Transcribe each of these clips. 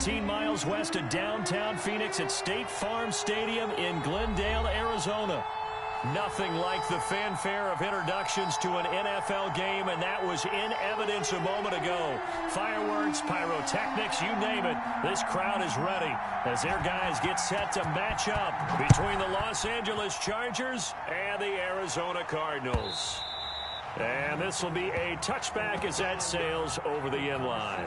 18 miles west of downtown Phoenix at State Farm Stadium in Glendale, Arizona. Nothing like the fanfare of introductions to an NFL game, and that was in evidence a moment ago. Fireworks, pyrotechnics, you name it. This crowd is ready as their guys get set to match up between the Los Angeles Chargers and the Arizona Cardinals. And this will be a touchback as that sails over the end line.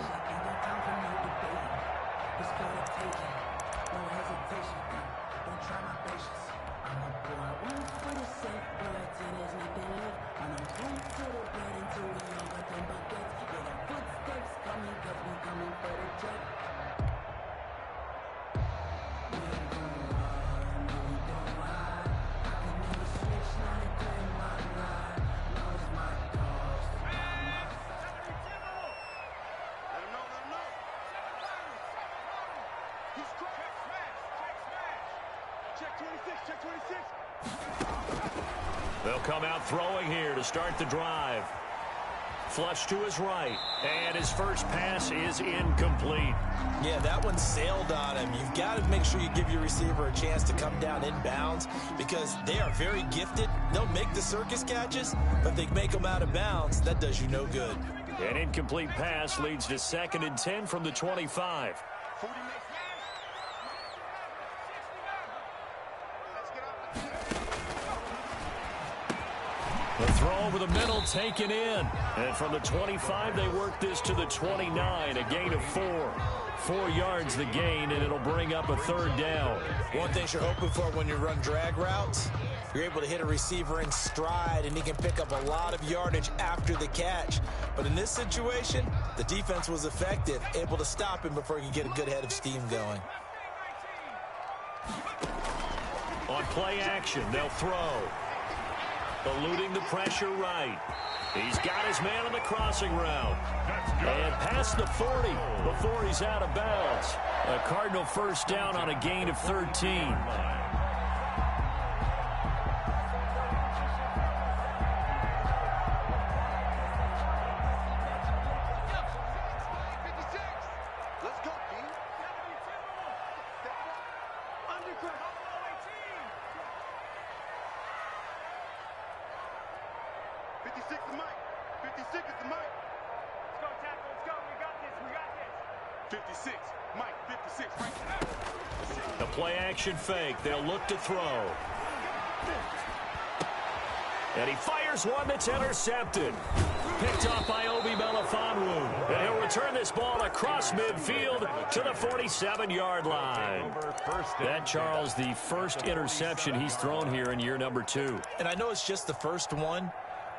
They'll come out throwing here to start the drive. Flush to his right, and his first pass is incomplete. Yeah, that one sailed on him. You've got to make sure you give your receiver a chance to come down inbounds because they are very gifted. They'll make the circus catches, but if they make them out of bounds, that does you no good. An incomplete pass leads to 2nd and 10 from the 25. The throw over the middle taken in. And from the 25, they work this to the 29, a gain of 4. 4 yards the gain, and it'll bring up a 3rd down. One thing you're hoping for when you run drag routes, you're able to hit a receiver in stride, and he can pick up a lot of yardage after the catch. But in this situation, the defense was effective, able to stop him before he could get a good head of steam going. On play action, they'll throw. Eluding the pressure right. He's got his man on the crossing route. And past the 40 before he's out of bounds. A Cardinal first down on a gain of 13. The play action fake. They'll look to throw. And he fires one that's intercepted. Picked off by Obi Melifonwu. And he'll return this ball across midfield to the 47-yard line. That, Charles, the first interception he's thrown here in year number 2. And I know it's just the first one,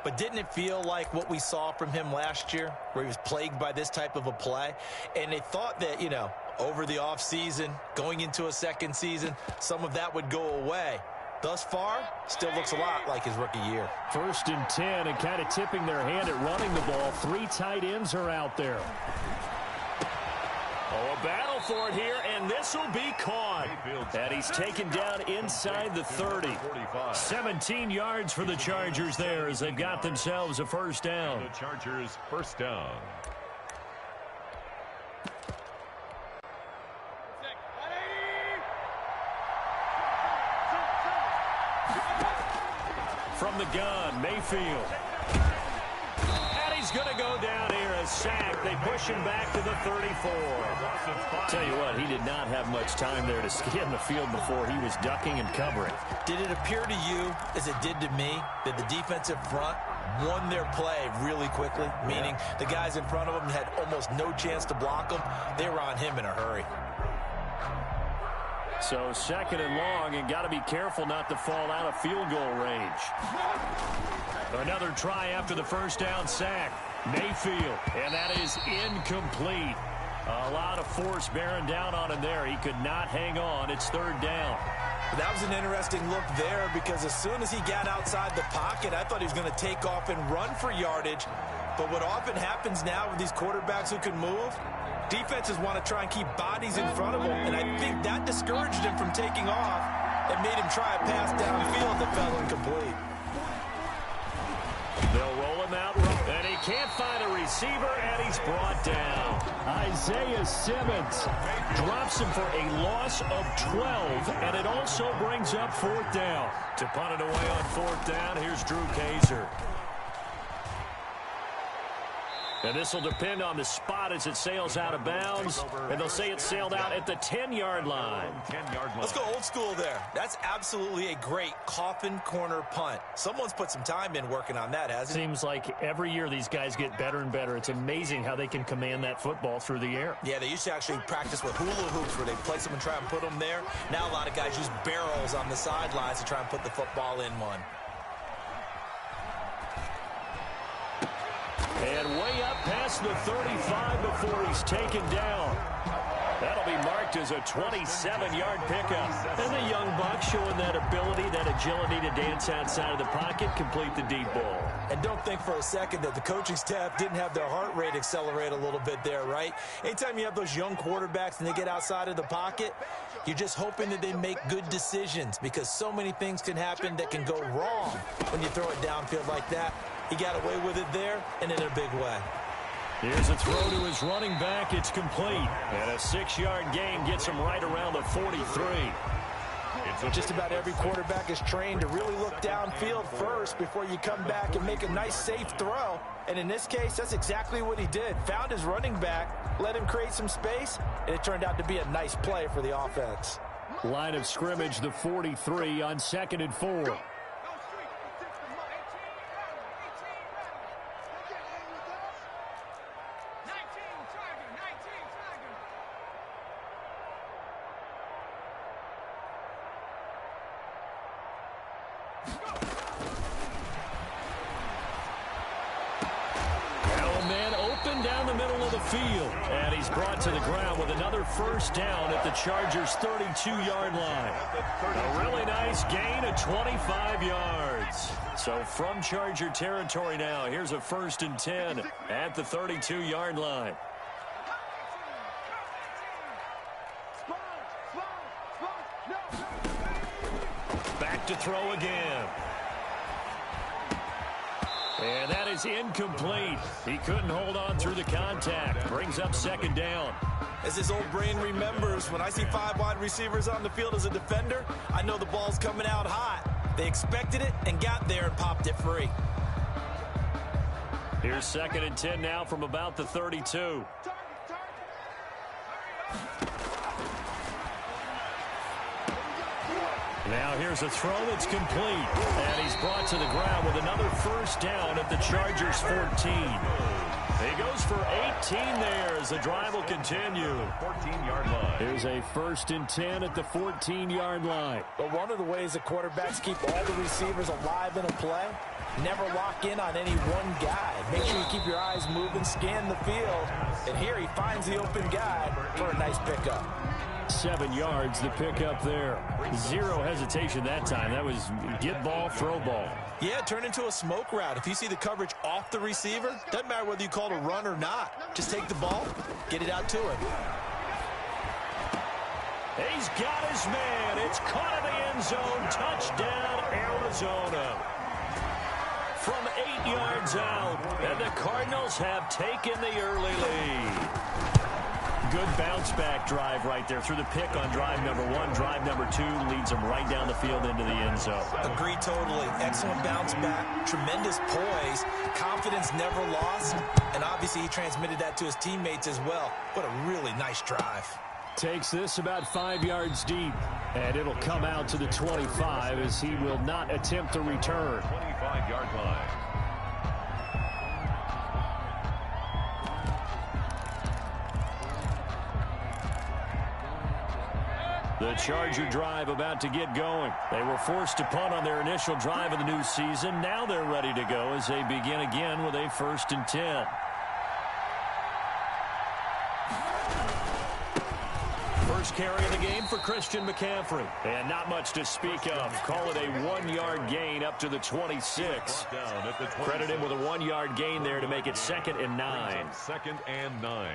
but didn't it feel like what we saw from him last year, where he was plagued by this type of a play? And they thought that, you know, over the offseason, going into a second season, some of that would go away. Thus far, still looks a lot like his rookie year. 1st and 10, and kind of tipping their hand at running the ball. 3 tight ends are out there. Oh, a battle for it here, and this will be caught. And he's taken down inside the 30. 17 yards for the Chargers there as they've got themselves a first down. The Chargers first down. From the gun, Mayfield. And he's going to go down here as sacked. They push him back to the 34. Tell you what, he did not have much time there to scan the field before he was ducking and covering. Did it appear to you, as it did to me, that the defensive front won their play really quickly? Meaning the guys in front of him had almost no chance to block him. They were on him in a hurry. So 2nd and long, and got to be careful not to fall out of field goal range. Another try after the first down sack. Mayfield, and that is incomplete. A lot of force bearing down on him there. He could not hang on. It's 3rd down. That was an interesting look there because as soon as he got outside the pocket, I thought he was going to take off and run for yardage. But what often happens now with these quarterbacks who can move, defenses want to try and keep bodies in front of them, and I think that discouraged him from taking off and made him try a pass downfield that fell incomplete. They'll roll him out, and he can't find a receiver, and he's brought down. Isaiah Simmons drops him for a loss of 12, and it also brings up fourth down. To punt it away on fourth down, here's Drew Kaiser. And this will depend on the spot as it sails out of bounds. And they'll say it sailed out at the 10-yard line. Let's go old school there. That's absolutely a great coffin corner punt. Someone's put some time in working on that, hasn't it? Seems like every year these guys get better and better. It's amazing how they can command that football through the air. Yeah, they used to actually practice with hula hoops where they place them and try and put them there. Now a lot of guys use barrels on the sidelines to try and put the football in one. And way up past the 35 before he's taken down. That'll be marked as a 27-yard pickup. And the young buck showing that ability, that agility to dance outside of the pocket, complete the deep ball. And don't think for a second that the coaching staff didn't have their heart rate accelerate a little bit there, right? Anytime you have those young quarterbacks and they get outside of the pocket, you're just hoping that they make good decisions because so many things can happen that can go wrong when you throw it downfield like that. He got away with it there and in a big way. Here's a throw to his running back. It's complete. And a 6-yard gain gets him right around the 43. Just about every quarterback is trained to really look downfield first before you come back and make a nice, safe throw. And in this case, that's exactly what he did. Found his running back, let him create some space, and it turned out to be a nice play for the offense. Line of scrimmage, the 43 on 2nd and 4. Down the middle of the field, and he's brought to the ground with another first down at the Chargers' 32-yard line. A really nice gain of 25 yards. So from Charger territory now, here's a 1st and 10 at the 32-yard line. Back to throw again. And that is incomplete. He couldn't hold on through the contact. Brings up 2nd down. As his old brain remembers, when I see 5 wide receivers on the field as a defender, I know the ball's coming out hot. They expected it and got there and popped it free. Here's 2nd and 10 now from about the 32. Now here's a throw that's complete. And he's brought to the ground with another first down at the Chargers' 14. He goes for 18 there as the drive will continue. 14-yard line. Here's a 1st and 10 at the 14-yard line. But one of the ways that quarterbacks keep all the receivers alive in a play, never lock in on any one guy. Make sure you keep your eyes moving, scan the field. And here he finds the open guy for a nice pickup. 7 yards, the pickup there. Zero hesitation that time. That was get ball, throw ball. Yeah, turn into a smoke route. If you see the coverage off the receiver, doesn't matter whether you call it a run or not. Just take the ball, get it out to him. He's got his man. It's caught in the end zone. Touchdown, Arizona. From 8 yards out, and the Cardinals have taken the early lead. Good bounce-back drive right there through the pick on drive number 1. Drive number 2 leads them right down the field into the end zone. Agree totally. Excellent bounce-back, tremendous poise, confidence never lost, and obviously he transmitted that to his teammates as well. What a really nice drive. Takes this about 5 yards deep, and it'll come out to the 25 as he will not attempt to return. 25-yard line. The Charger drive about to get going. They were forced to punt on their initial drive of the new season. Now they're ready to go as they begin again with a 1st and 10. First carry of the game for Christian McCaffrey. And not much to speak of. Call it a 1-yard gain up to the 26. Credit him with a 1-yard gain there to make it 2nd and 9. 2nd and 9.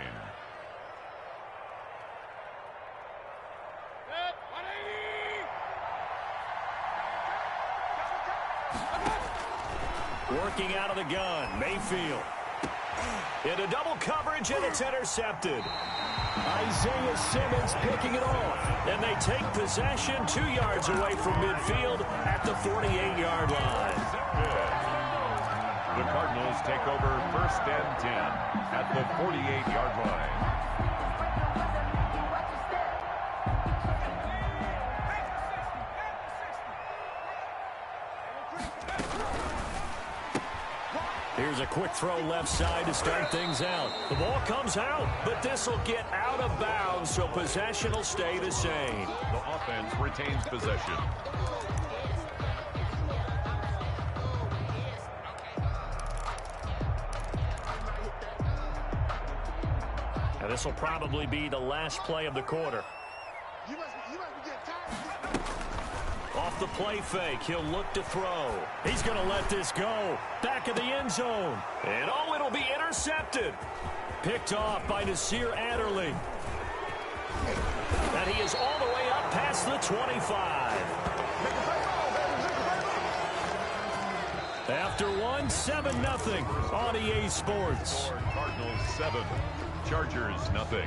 Working out of the gun, Mayfield. Into double coverage, and it's intercepted. Isaiah Simmons picking it off. And they take possession 2 yards away from midfield at the 48-yard line. The Cardinals take over 1st and 10 at the 48-yard line. Here's a quick throw left side to start things out. The ball comes out, but this will get out of bounds, so possession will stay the same. The offense retains possession. And this will probably be the last play of the quarter. Off the play fake, he'll look to throw. He's going to let this go. Back of the end zone. And oh, it'll be intercepted. Picked off by Nasir Adderley. And he is all the way up past the 25. After one, 7-0 on EA Sports. Cardinals 7, Chargers 0.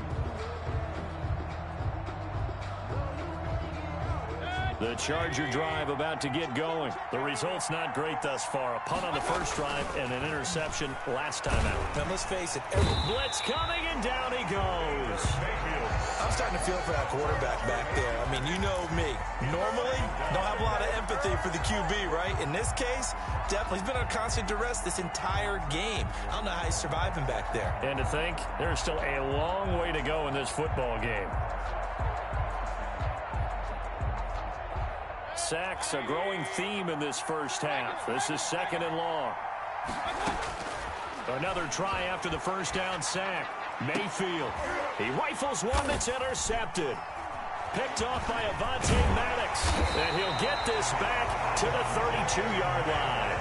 The Charger drive about to get going. The result's not great thus far. A punt on the first drive and an interception last time out. And let's face it, blitz coming, and down he goes. I'm starting to feel for that quarterback back there. I mean, you know me. Normally, don't have a lot of empathy for the QB, right? In this case, definitely he's been on constant duress this entire game. I don't know how he's surviving back there. And to think, there's still a long way to go in this football game. Sacks, a growing theme in this first half. This is 2nd and long. Another try after the first down sack. Mayfield. He rifles one that's intercepted. Picked off by Avonte Maddox. And he'll get this back to the 32-yard line.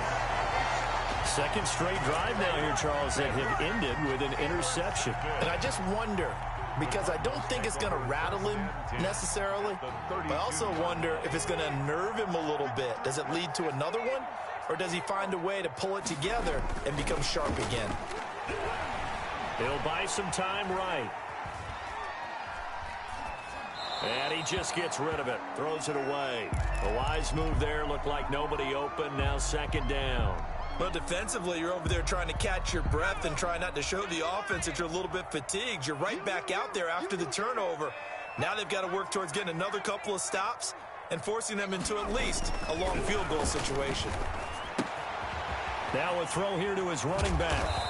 Second straight drive now here, Charles, that have ended with an interception. And I just wonder, because I don't think it's going to rattle him necessarily, but I also wonder if it's going to unnerve him a little bit. Does it lead to another one, or does he find a way to pull it together and become sharp again? He'll buy some time right. And he just gets rid of it, throws it away. A wise move there, looked like nobody open, now 2nd down. Well, defensively, you're over there trying to catch your breath and try not to show the offense that you're a little bit fatigued. You're right back out there after the turnover. Now they've got to work towards getting another couple of stops and forcing them into at least a long field goal situation. Now a throw here to his running back.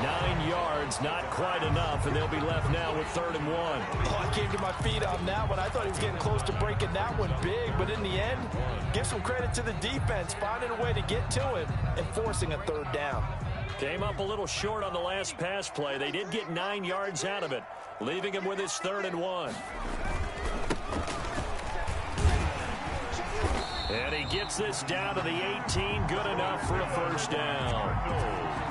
9 yards, not quite enough, and they'll be left now with 3rd and 1. Oh, I came to my feet on that one. I thought he was getting close to breaking that one big, but in the end, give some credit to the defense, finding a way to get to it and forcing a 3rd down. Came up a little short on the last pass play. They did get 9 yards out of it, leaving him with his 3rd and 1. And he gets this down to the 18, good enough for a 1st down.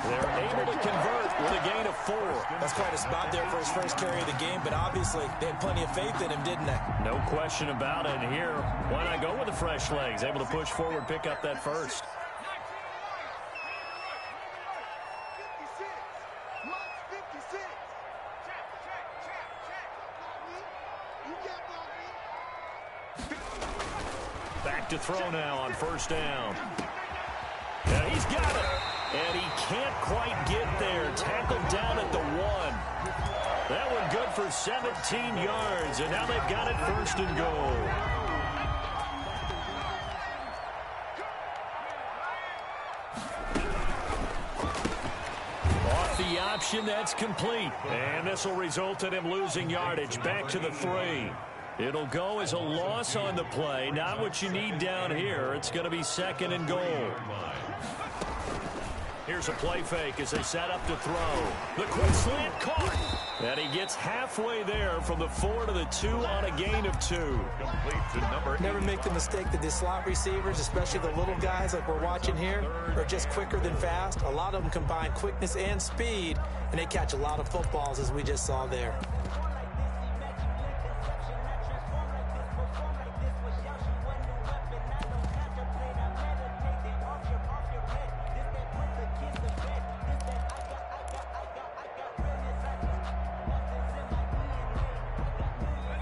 They're able to convert with a gain of 4. That's quite a spot there for his first carry of the game, but obviously they had plenty of faith in him, didn't they? No question about it. And here, why not go with the fresh legs? Able to push forward, pick up that first. Back to throw now on 1st down. And he's got it. And he can't quite get there. Tackled down at the 1. That one good for 17 yards. And now they've got it 1st and goal. Off the option, that's complete. And this will result in him losing yardage. Back to the 3. It'll go as a loss on the play. Not what you need down here. It's going to be 2nd and goal. Here's a play fake as they set up to throw. The quick slant caught. And he gets halfway there from the 4 to the 2 on a gain of 2. Complete to number 8. Never make the mistake that the slot receivers, especially the little guys like we're watching here, are just quicker than fast. A lot of them combine quickness and speed, and they catch a lot of footballs, as we just saw there.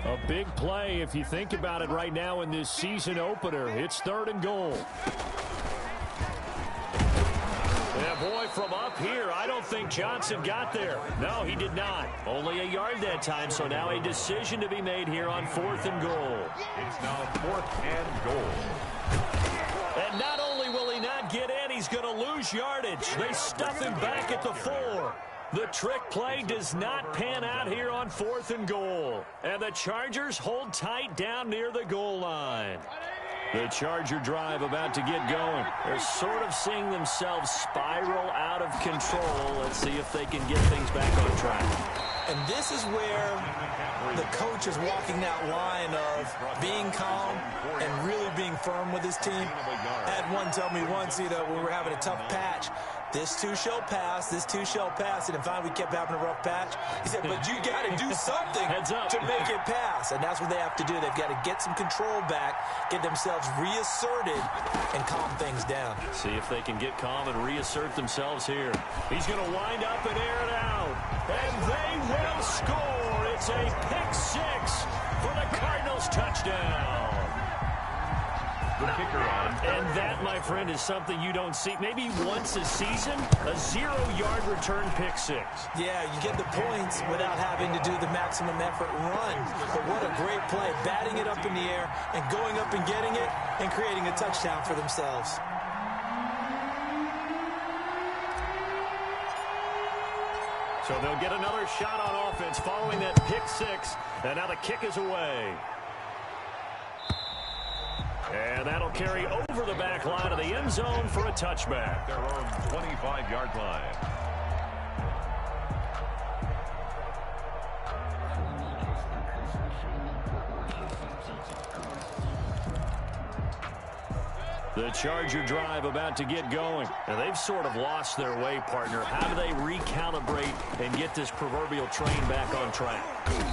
A big play if you think about it right now in this season opener. It's 3rd and goal. Yeah, boy, from up here, I don't think Johnson got there. No, he did not. Only a yard that time, so now a decision to be made here on 4th and goal. It's now 4th and goal. And not only will he not get in, he's going to lose yardage. They stuff him back at the 4. The trick play does not pan out here on 4th and goal. And the Chargers hold tight down near the goal line. The Charger drive about to get going. They're sort of seeing themselves spiral out of control. Let's see if they can get things back on track. And this is where the coach is walking that line of being calm and really being firm with his team. I had one tell me once, when we were having a tough patch, this too shall pass, this too shall pass. And finally we kept having a rough patch. He said, but you got to do something to make it pass. And that's what they have to do. They've got to get some control back, get themselves reasserted, and calm things down. See if they can get calm and reassert themselves here. He's going to wind up and air it out. And they will score. It's a pick-6 for the Cardinals touchdown. The kicker on. And that, my friend, is something you don't see maybe once a season, a 0-yard return pick-6. Yeah, you get the points without having to do the maximum effort run. But what a great play, batting it up in the air and going up and getting it and creating a touchdown for themselves. So they'll get another shot on offense following that pick-6, and now the kick is away. And that'll carry over the back line of the end zone for a touchback. Their own 25-yard line. The Charger drive about to get going. Now, they've sort of lost their way, partner. How do they recalibrate and get this proverbial train back on track?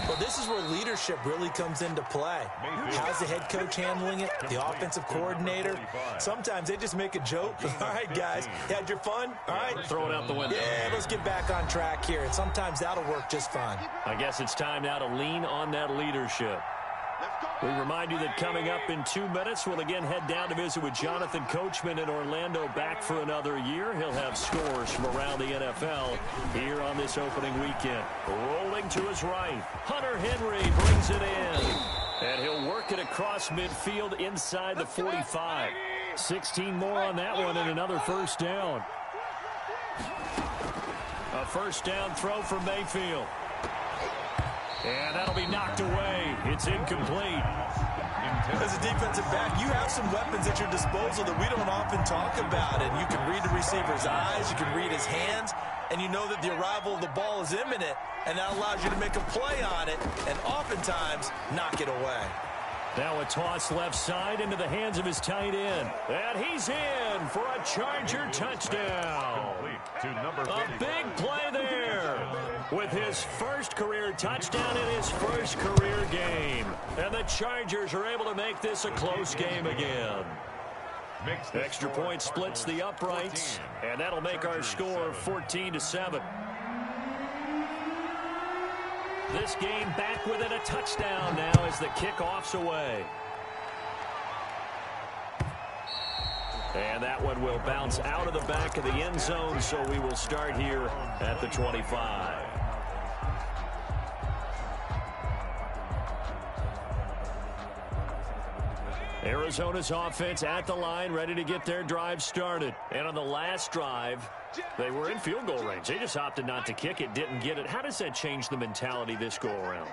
Well, this is where leadership really comes into play. How's the head coach handling it? The offensive coordinator? Sometimes they just make a joke. All right, guys, you had your fun? All right. Throw it out the window. Yeah, let's get back on track here. And sometimes that'll work just fine. I guess it's time now to lean on that leadership. We remind you that coming up in 2 minutes, we'll again head down to visit with Jonathan Coachman in Orlando, back for another year. He'll have scores from around the NFL here on this opening weekend. Rolling to his right, Hunter Henry brings it in. And he'll work it across midfield inside the 45. 16 more on that one and another first down. A first down throw for Mayfield. And that'll be knocked away. It's incomplete. As a defensive back, you have some weapons at your disposal that we don't often talk about. And you can read the receiver's eyes, you can read his hands, and you know that the arrival of the ball is imminent, and that allows you to make a play on it and oftentimes knock it away. Now a toss left side into the hands of his tight end. And he's in for a Charger touchdown. To number 50. A big play there with his first career touchdown in his first career game. And the Chargers are able to make this a close game again. Extra point splits the uprights, and that'll make our score 14-7. This game back within a touchdown now as the kickoff's away. And that one will bounce out of the back of the end zone, so we will start here at the 25. Arizona's offense at the line, ready to get their drive started. And on the last drive, they were in field goal range. They just opted not to kick it, didn't get it. How does that change the mentality this go-around?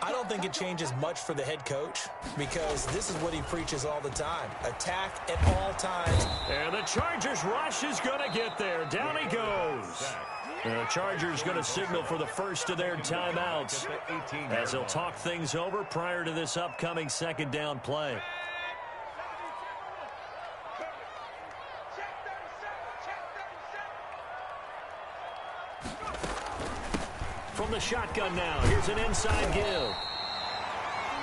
I don't think it changes much for the head coach because this is what he preaches all the time. Attack at all times. And the Chargers rush is going to get there. Down he goes. And the Chargers going to signal for the first of their timeouts as they'll talk things over prior to this upcoming second down play. From the shotgun now, here's an inside give.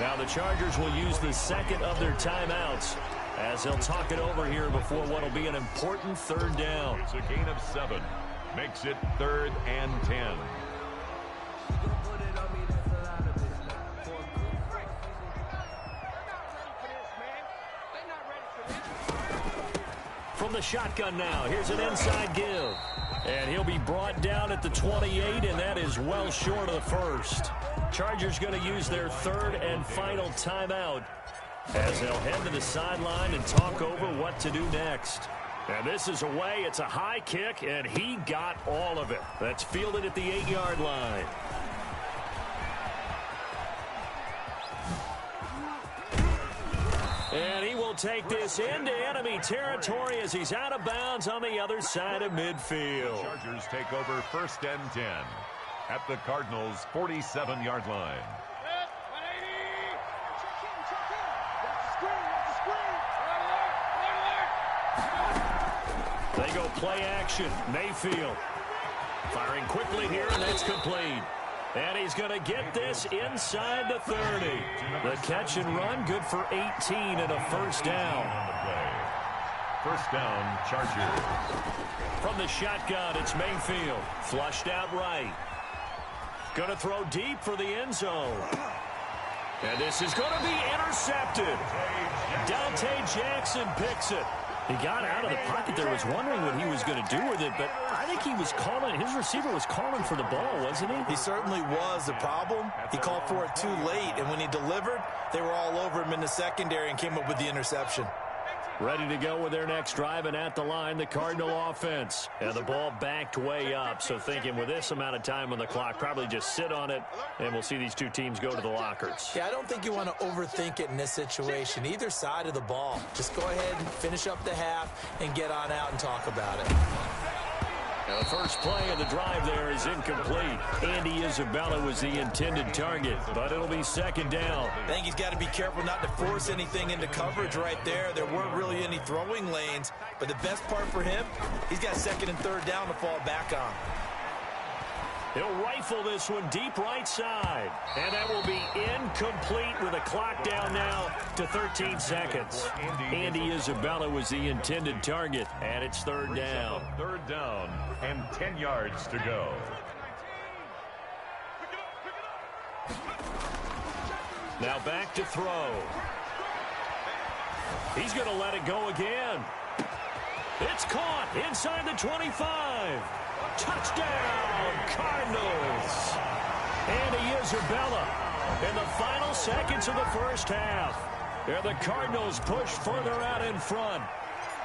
Now the Chargers will use the second of their timeouts as they'll talk it over here before what will be an important third down. It's a gain of 7. Makes it 3rd and 10. From the shotgun now, here's an inside give. And he'll be brought down at the 28, and that is well short of the first. Chargers going to use their third and final timeout as they'll head to the sideline and talk over what to do next. And this is away. It's a high kick, and he got all of it. That's fielded at the 8-yard line. And he will take this into enemy territory as he's out of bounds on the other side of midfield. Chargers take over 1st and 10 at the Cardinals' 47-yard line. They go play action. Mayfield firing quickly here, and that's complete. And he's going to get this inside the 30. The catch and run, good for 18 and a first down. First down, Chargers. From the shotgun, it's Mayfield. Flushed out right. Going to throw deep for the end zone. And this is going to be intercepted. Dante Jackson picks it. He got out of the pocket there, was wondering what he was going to do with it, but I think he was calling, his receiver was calling for the ball, wasn't he? He certainly was. The problem, he called for it too late, and when he delivered, they were all over him in the secondary and came up with the interception. Ready to go with their next drive, and at the line, the Cardinal offense. And the ball backed way up, so thinking with this amount of time on the clock, probably just sit on it, and we'll see these two teams go to the lockers. Yeah, I don't think you want to overthink it in this situation, either side of the ball. Just go ahead and finish up the half and get on out and talk about it. Now the first play of the drive there is incomplete. Andy Isabella was the intended target, but it'll be second down. I think he's got to be careful not to force anything into coverage right there. There weren't really any throwing lanes, but the best part for him, he's got second and third down to fall back on. He'll rifle this one deep right side. And that will be incomplete with a clock down now to 13 seconds. Andy Isabella was the intended target, and it's third down. Third down and 10 yards to go. Now back to throw. He's going to let it go again. It's caught inside the 25. Touchdown, Cardinals. Andy Isabella in the final seconds of the first half. And the Cardinals push further out in front.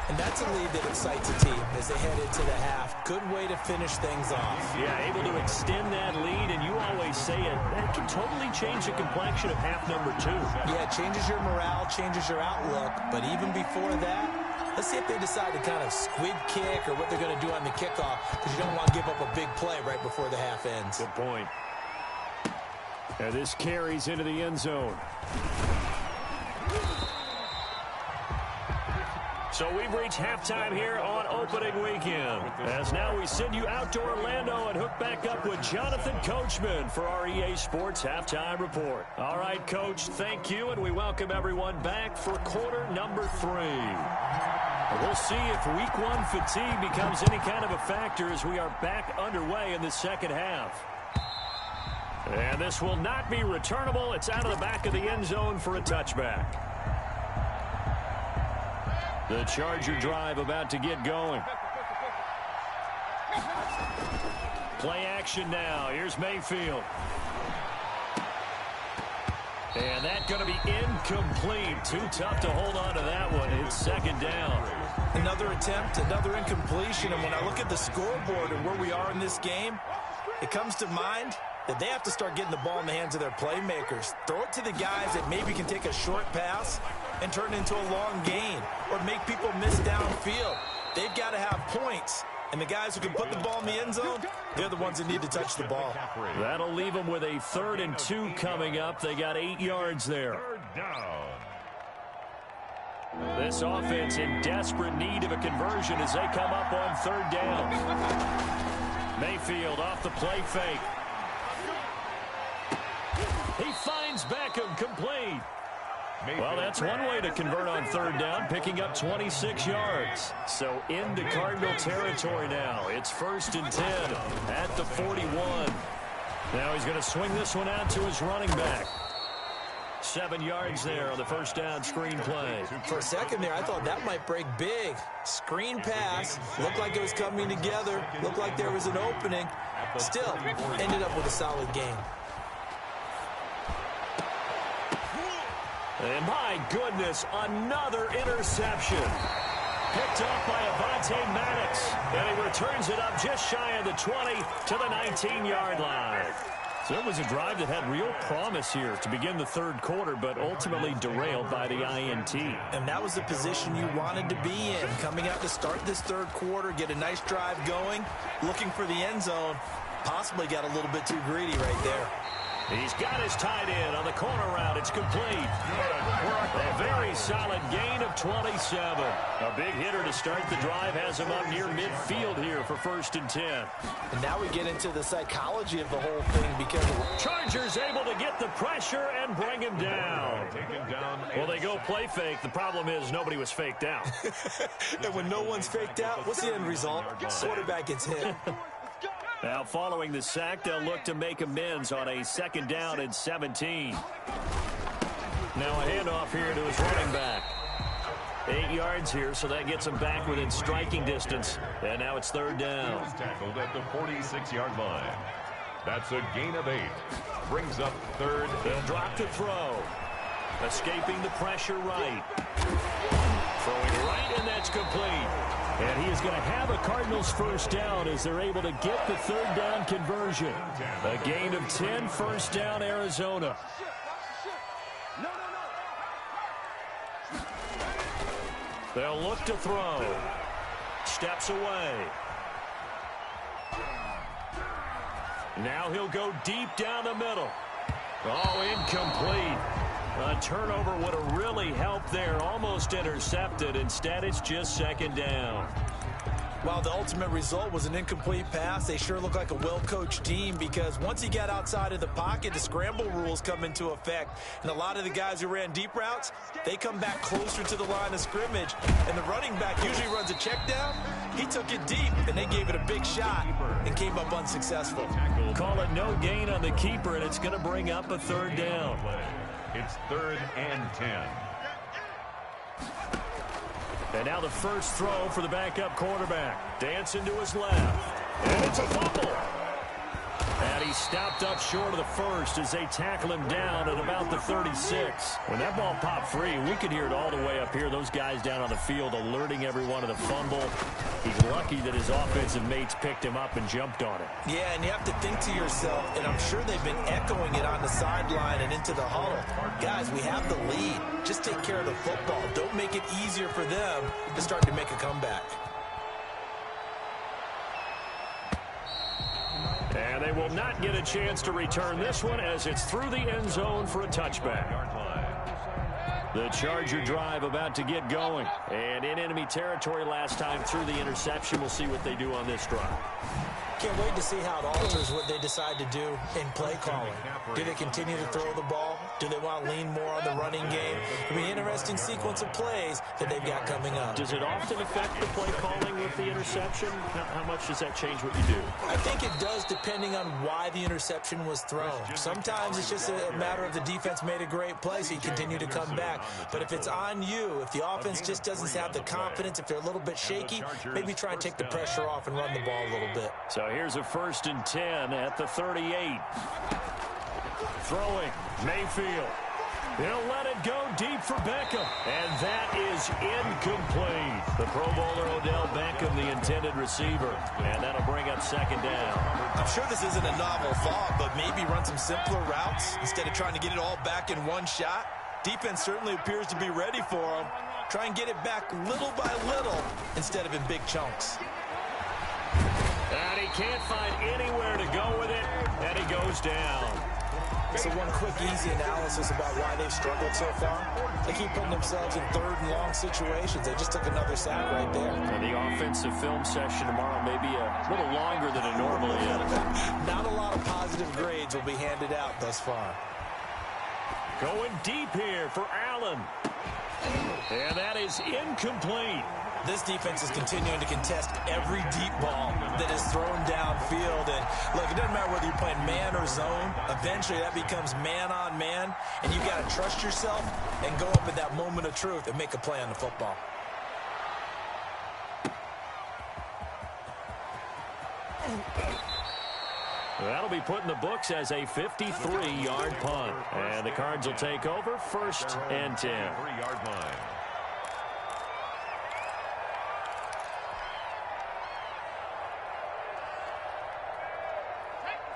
And that's a lead that excites a team as they head into the half. Good way to finish things off. Yeah, able to extend that lead, and you always say it, that can totally change the complexion of half number 2. Yeah, it changes your morale, changes your outlook, but even before that, let's see if they decide to kind of squid kick or what they're going to do on the kickoff, because you don't want to give up a big play right before the half ends. Good point. And this carries into the end zone. So we've reached halftime here on opening weekend. As now we send you out to Orlando and hook back up with Jonathan Coachman for our EA Sports Halftime Report. All right, Coach, thank you, and we welcome everyone back for quarter number 3. We'll see if week 1 fatigue becomes any kind of a factor as we are back underway in the second half. And this will not be returnable. It's out of the back of the end zone for a touchback. The Charger drive about to get going. Play action now. Here's Mayfield. And that's going to be incomplete. Too tough to hold on to that one. It's second down. Another attempt, another incompletion. And when I look at the scoreboard and where we are in this game, it comes to mind that they have to start getting the ball in the hands of their playmakers. Throw it to the guys that maybe can take a short pass and turn it into a long gain or make people miss downfield. They've got to have points. And the guys who can put the ball in the end zone, they're the ones that need to touch the ball. That'll leave them with a 3rd and 2 coming up. They got 8 yards there. Third down. This offense in desperate need of a conversion as they come up on 3rd down. Mayfield off the play fake. He finds Beckham complete. Well, that's one way to convert on 3rd down, picking up 26 yards. So into Cardinal territory now. It's 1st and 10 at the 41. Now he's going to swing this one out to his running back. 7 yards there on the first down screen play. For a second there, I thought that might break big. Screen pass. Looked like it was coming together. Looked like there was an opening. Still, ended up with a solid game. And my goodness, another interception. Picked off by Avonte Maddox. And he returns it up just shy of the 20 to the 19-yard line. So it was a drive that had real promise here to begin the third quarter, but ultimately derailed by the INT. And that was the position you wanted to be in. Coming out to start this third quarter, get a nice drive going, looking for the end zone. Possibly got a little bit too greedy right there. He's got his tight end on the corner route. It's complete. A very solid gain of 27. A big hitter to start the drive has him up near midfield here for 1st and 10. And now we get into the psychology of the whole thing because Chargers able to get the pressure and bring him down. Well, they go play fake. The problem is nobody was faked out. And when no one's faked out, what's the end result? Quarterback gets hit. Now, following the sack, they'll look to make amends on a 2nd down and 17. Now a handoff here to his running back. 8 yards here, so that gets him back within striking distance. And now it's 3rd down. Tackled at the 46-yard line. That's a gain of 8. Brings up 3rd. They'll drop to throw. Escaping the pressure right. Throwing right, and that's complete. And he is going to have a Cardinals 1st down as they're able to get the 3rd down conversion. A gain of 10, 1st down, Arizona. They'll look to throw. Steps away. Now he'll go deep down the middle. Oh, incomplete. A turnover would have really helped there. Almost intercepted. Instead, it's just 2nd down. While the ultimate result was an incomplete pass, they sure look like a well-coached team because once he got outside of the pocket, the scramble rules come into effect. And a lot of the guys who ran deep routes, they come back closer to the line of scrimmage. And the running back usually runs a check down. He took it deep, and they gave it a big shot and came up unsuccessful. Call it no gain on the keeper, and it's going to bring up a 3rd down. It's 3rd and 10. And now the first throw for the backup quarterback. Dancing to his left. And it's a fumble. And he stopped up short of the first as they tackle him down at about the 36. When that ball popped free, we could hear it all the way up here. Those guys down on the field alerting everyone of the fumble. He's lucky that his offensive mates picked him up and jumped on it. Yeah, and you have to think to yourself, and I'm sure they've been echoing it on the sideline and into the huddle. Guys, we have the lead. Just take care of the football. Don't make it easier for them to start to make a comeback. And they will not get a chance to return this one as it's through the end zone for a touchback. The Charger drive about to get going. And in enemy territory last time through the interception. We'll see what they do on this drive. Can't wait to see how it alters what they decide to do in play calling. Do they continue to throw the ball? Do they want to lean more on the running game? It'll be an interesting sequence of plays that they've got coming up. Does it often affect the play calling with the interception? How much does that change what you do? I think it does depending on why the interception was thrown. Sometimes it's just a matter of the defense made a great play, so you continue to come back. But if it's on you, if the offense just doesn't have the confidence, if they're a little bit shaky, maybe try and take the pressure off and run the ball a little bit. So here's a 1st and 10 at the 38. Throwing, Mayfield. He'll let it go deep for Beckham. And that is incomplete. The Pro Bowler Odell Beckham, the intended receiver. And that'll bring up 2nd down. I'm sure this isn't a novel thought, but maybe run some simpler routes instead of trying to get it all back in one shot. Defense certainly appears to be ready for him. Try and get it back little by little instead of in big chunks. And he can't find anywhere to go with it, and he goes down. So one quick, easy analysis about why they've struggled so far. They keep putting themselves in 3rd and long situations. They just took another sack right there. And the offensive film session tomorrow may be a little longer than it normally is. Not a lot of positive grades will be handed out thus far. Going deep here for Allen. And that is incomplete. This defense is continuing to contest every deep ball that is thrown downfield. And look, it doesn't matter whether you're playing man or zone. Eventually, that becomes man on man. And you've got to trust yourself and go up at that moment of truth and make a play on the football. That'll be put in the books as a 53-yard punt. And the Cards will take over, 1st and 10. 3-yard line.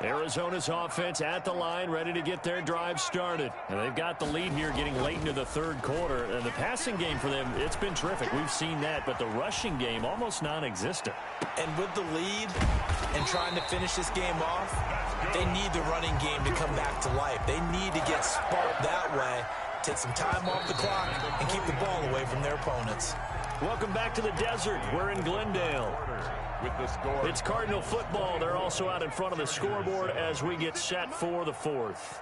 Arizona's offense at the line, ready to get their drive started. And they've got the lead here getting late into the 3rd quarter. And the passing game for them, it's been terrific. We've seen that, but the rushing game almost non-existent. And with the lead and trying to finish this game off, they need the running game to come back to life. They need to get sparked that way, take some time off the clock, and keep the ball away from their opponents. Welcome back to the desert. We're in Glendale. With the score. It's Cardinal football. They're also out in front of the scoreboard as we get set for the 4th.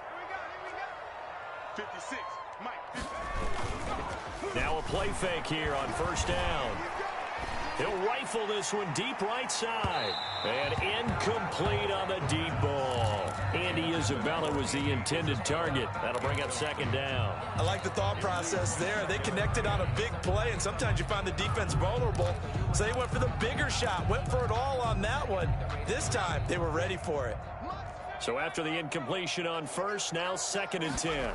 56, Mike. Now a play fake here on 1st down. He'll rifle this one deep right side. And incomplete on the deep ball. Andy Isabella was the intended target. That'll bring up 2nd down. I like the thought process there. They connected on a big play, and sometimes you find the defense vulnerable. So they went for the bigger shot, went for it all on that one. This time, they were ready for it. So after the incompletion on 1st, now 2nd and 10.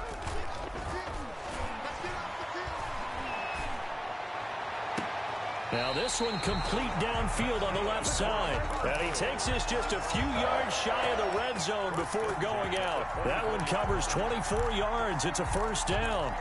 Now this one complete downfield on the left side. And he takes this just a few yards shy of the red zone before going out. That one covers 24 yards. It's a 1st down.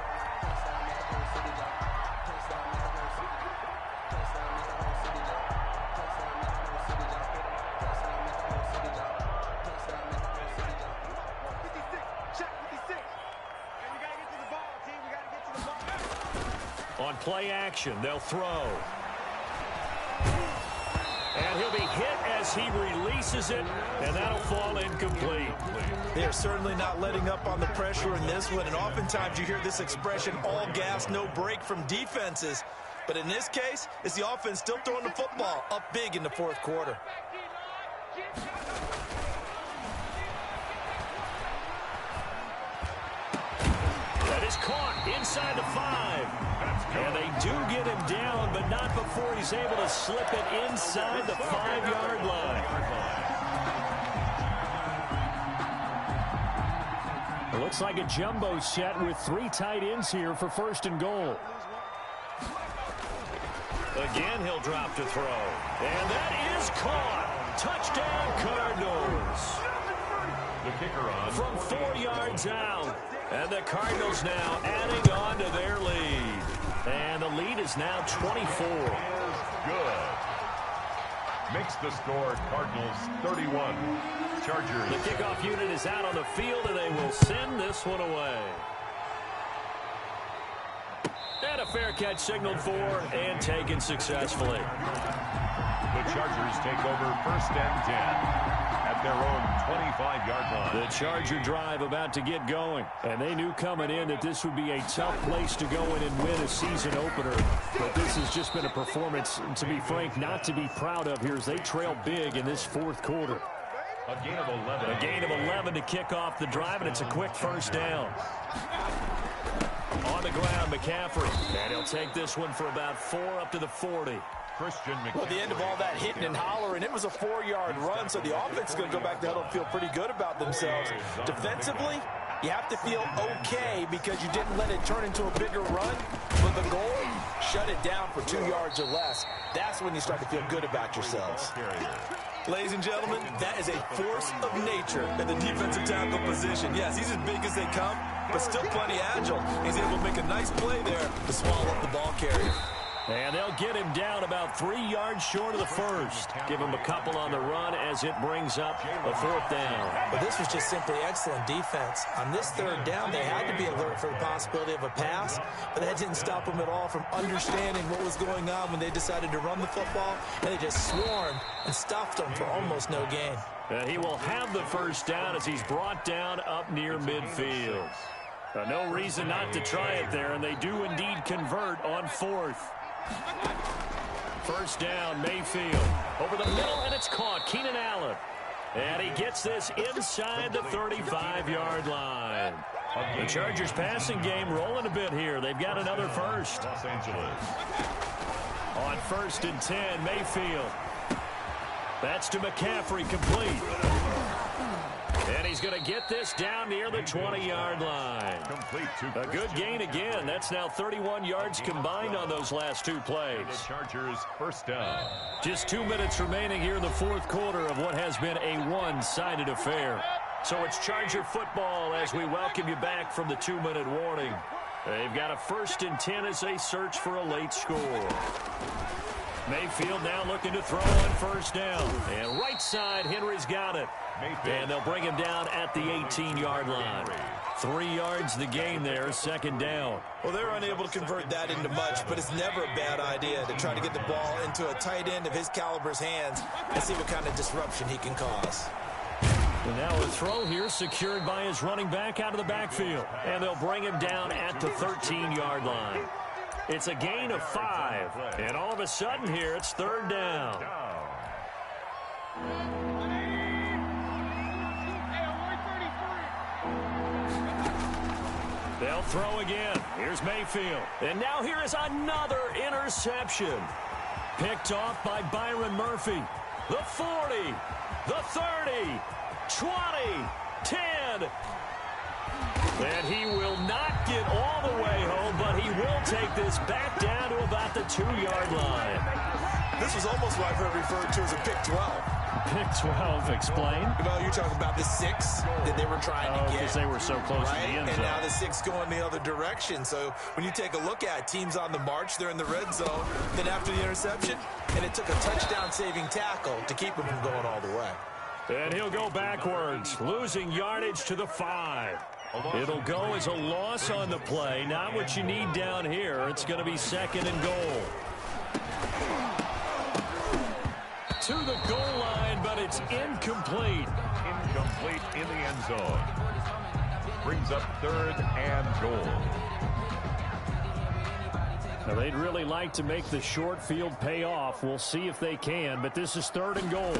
On play action, they'll throw. And he'll be hit as he releases it, and that'll fall incomplete. They are certainly not letting up on the pressure in this one, and oftentimes you hear this expression, all gas, no break from defenses. But in this case, it's the offense still throwing the football up big in the 4th quarter. That is caught inside the 5. And they do get him down, but not before he's able to slip it inside the 5-yard line. It looks like a jumbo set with 3 tight ends here for 1st and goal. Again, he'll drop to throw. And that is caught. Touchdown, Cardinals. The kicker on. From 4 yards out. And the Cardinals now adding on to their lead. And the lead is now 24. Good. Makes the score Cardinals 31. Chargers. The kickoff unit is out on the field, and they will send this one away. And a fair catch signaled for and taken successfully. The Chargers take over 1st and 10. At their own 25-yard line. The Charger drive about to get going. And they knew coming in that this would be a tough place to go in and win a season opener. But this has just been a performance, to be frank, not to be proud of here as they trail big in this 4th quarter. A gain of 11. A gain of 11 to kick off the drive, and it's a quick 1st down. On the ground, McCaffrey. And he'll take this one for about 4 up to the 40. Christian McCaffrey. Well, at the end of all that hitting and hollering, it was a 4-yard run, so the offense is going to go back to huddle and feel pretty good about themselves. Defensively, you have to feel okay because you didn't let it turn into a bigger run. But the goal, shut it down for 2 yards or less. That's when you start to feel good about yourselves. Ladies and gentlemen, that is a force of nature in the defensive tackle position. Yes, he's as big as they come, but still plenty agile. He's able to make a nice play there to swallow up the ball carrier. And they'll get him down about 3 yards short of the 1st. Give him a couple on the run as it brings up a 4th down. But this was just simply excellent defense. On this 3rd down, they had to be alert for the possibility of a pass, but that didn't stop them at all from understanding what was going on when they decided to run the football, and they just swarmed and stuffed them for almost no gain. He will have the 1st down as he's brought down up near midfield. No reason not to try it there, and they do indeed convert on 4th. First down, Mayfield. Over the middle, and it's caught. Keenan Allen. And he gets this inside the 35-yard line. The Chargers passing game rolling a bit here. They've got another first. Los Angeles. On 1st and 10, Mayfield. That's to McCaffrey, complete. And he's going to get this down near the 20-yard line. Complete A good gain again. That's now 31 yards combined on those last two plays. The Chargers first down. Just 2 minutes remaining here in the fourth quarter of what has been a one-sided affair. So it's Charger football as we welcome you back from the 2-minute warning. They've got a 1st and 10 as they search for a late score. Mayfield now looking to throw on first down. And right side, Henry's got it. And they'll bring him down at the 18-yard line. 3 yards the gain there, second down. Well, they're unable to convert that into much, but it's never a bad idea to try to get the ball into a tight end of his caliber's hands and see what kind of disruption he can cause. And now a throw here secured by his running back out of the backfield. And they'll bring him down at the 13-yard line. It's a gain of 5. And all of a sudden here, it's third down. They'll throw again. Here's Mayfield. And now here is another interception. Picked off by Byron Murphy. The 40, the 30, 20, 10. And he will not get all the way home, but he will take this back down to about the 2-yard line. This was almost what I've heard referred to as a pick 12. Pick 12, explain. Well, you're talking about the 6 that they were trying to get. Because they were so close to the end zone. And now the 6 going the other direction. So when you take a look at teams on the march, they're in the red zone. Then after the interception, and it took a touchdown-saving tackle to keep him from going all the way. And he'll go backwards, losing yardage to the 5. It'll go as a loss on the play. Not what you need down here. It's going to be 2nd and goal. To the goal line, but it's incomplete. Incomplete in the end zone. Brings up 3rd and goal. Now, they'd really like to make the short field pay off. We'll see if they can, but this is 3rd and goal.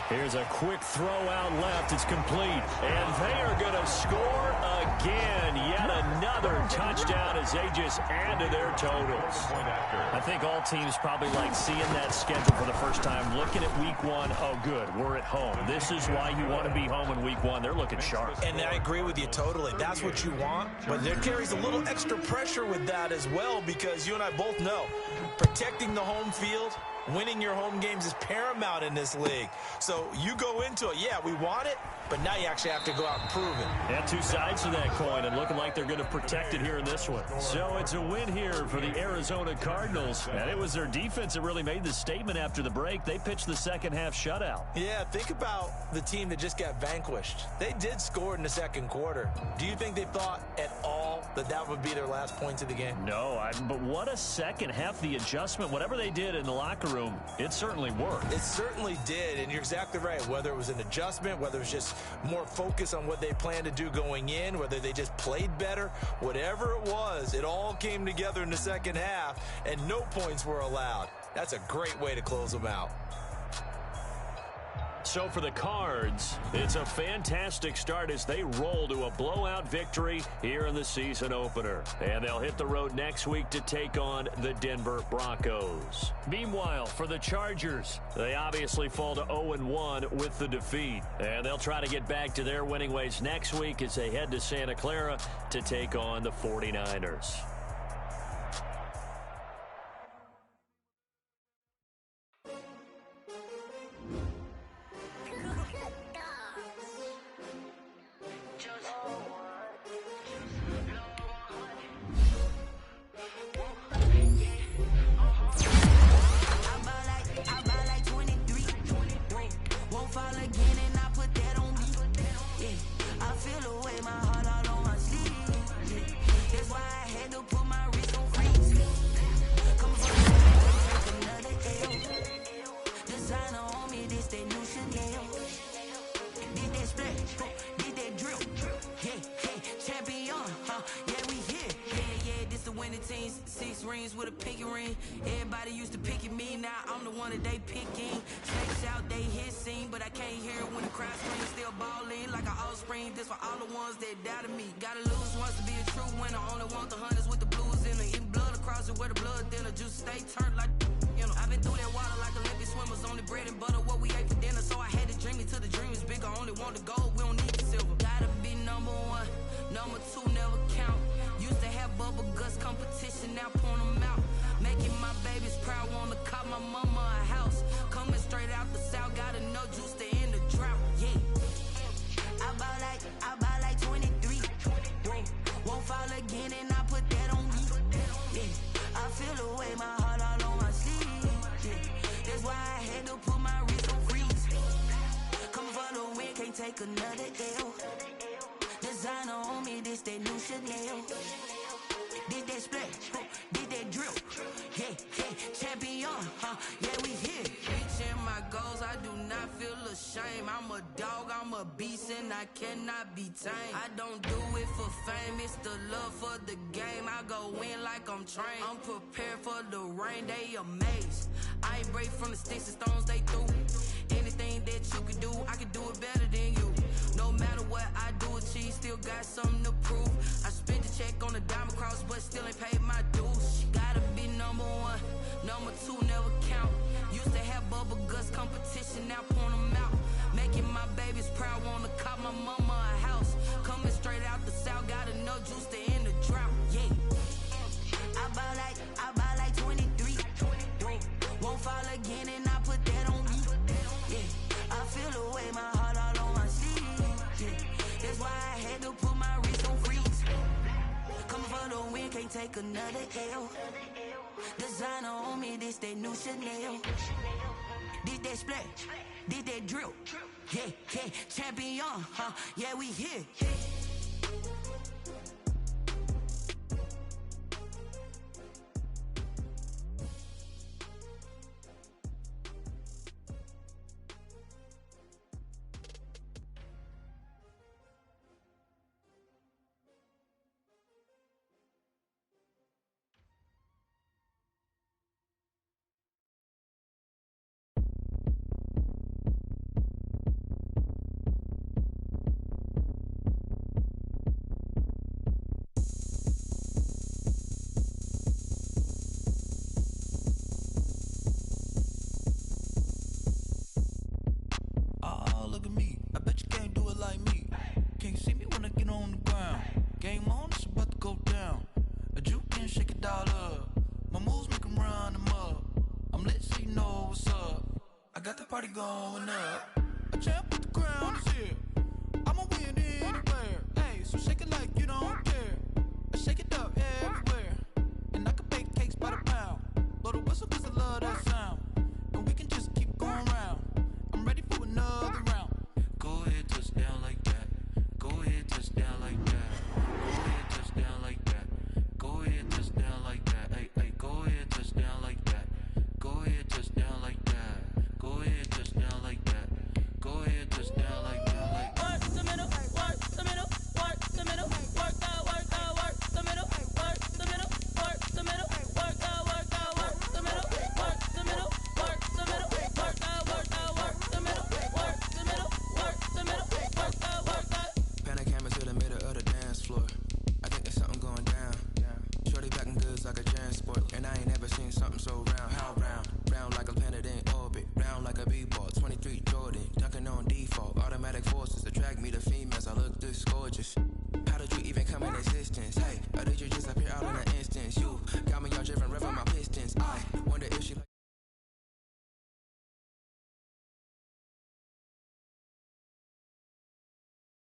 Here's a quick throw out left. It's complete. And they are going to score again. Yet another touchdown as they just add to their totals. I think all teams probably like seeing that schedule for the first time. Looking at week 1, oh, good, we're at home. This is why you want to be home in week 1. They're looking sharp. And I agree with you totally. That's what you want. But there carries a little extra pressure with that as well, because you and I both know protecting the home field, winning your home games is paramount in this league. So you go into it, yeah, we want it, but now you actually have to go out and prove it. Yeah, 2 sides to that coin, and looking like they're going to protect it here in this one. So it's a win here for the Arizona Cardinals, and it was their defense that really made the statement after the break. They pitched the second half shutout. Yeah, think about the team that just got vanquished. They did score in the second quarter. Do you think they thought at all that that would be their last points of the game? No, but what a second half. The adjustment, whatever they did in the locker room, it certainly worked. It certainly did, and you're exactly right. Whether it was an adjustment, whether it was just more focus on what they planned to do going in, whether they just played better, whatever it was, it all came together in the second half, and no points were allowed. That's a great way to close them out. So for the Cards, it's a fantastic start as they roll to a blowout victory here in the season opener. And they'll hit the road next week to take on the Denver Broncos. Meanwhile, for the Chargers, they obviously fall to 0-1 with the defeat. And they'll try to get back to their winning ways next week as they head to Santa Clara to take on the 49ers. winning teams, 6 rings with a pinky ring. Everybody used to pick at me, now I'm the one that they picking. Snakes out, they hit scene, but I can't hear it when the crowd screams. Still ballin' like an offspring, this for all the ones that doubted me. Gotta lose once to be a true winner, only want the hunters with the blues in it. Eating blood across it where the blood thinner, juice stay turned like, you know. I've been through that water like Olympic swimmers, only bread and butter, what we ate for dinner. So I had to dream it till the dream is bigger, only want the gold, we don't need the silver. Gotta be number 1, number 2 never count. Used to have bubble guts competition, now point them out. Making my babies proud, wanna cop my mama a house. Coming straight out the south, got enough juice to end the drought, yeah. I buy like 23. Won't fall again and I put that on me, yeah. I feel the way, my heart all on my sleeve, yeah. That's why I had to put my wrist on freeze. Coming for the win, can't take another L. Designer on me, this that new Chanel. Did that split, did that drill, yeah, champion, yeah, we here. Reaching my goals, I do not feel ashamed. I'm a dog, I'm a beast, and I cannot be tamed. I don't do it for fame, it's the love for the game. I go in like I'm trained. I'm prepared for the rain, they amazed. I ain't break from the sticks and stones they threw. Anything that you can do, I can do it better than you. No matter what I do, achieve, still got something to prove. I spent the check on the diamond cross, but still ain't paid my dues. Gotta be number 1, number 2 never count. Used to have bubble guts competition, now point them out. Making my babies proud, wanna cop my mama a house. Coming straight out the south, got enough juice to end the drought, yeah. I buy like 23. Won't fall again and I put that on me, yeah. I feel the way, my heart all on my sleeve, yeah. That's why I had to put my wrist on freeze. Coming for the win, can't take another L. Designer on me, this that new Chanel. Did that split, did that drill, yeah, champion, yeah, we here. Party going up.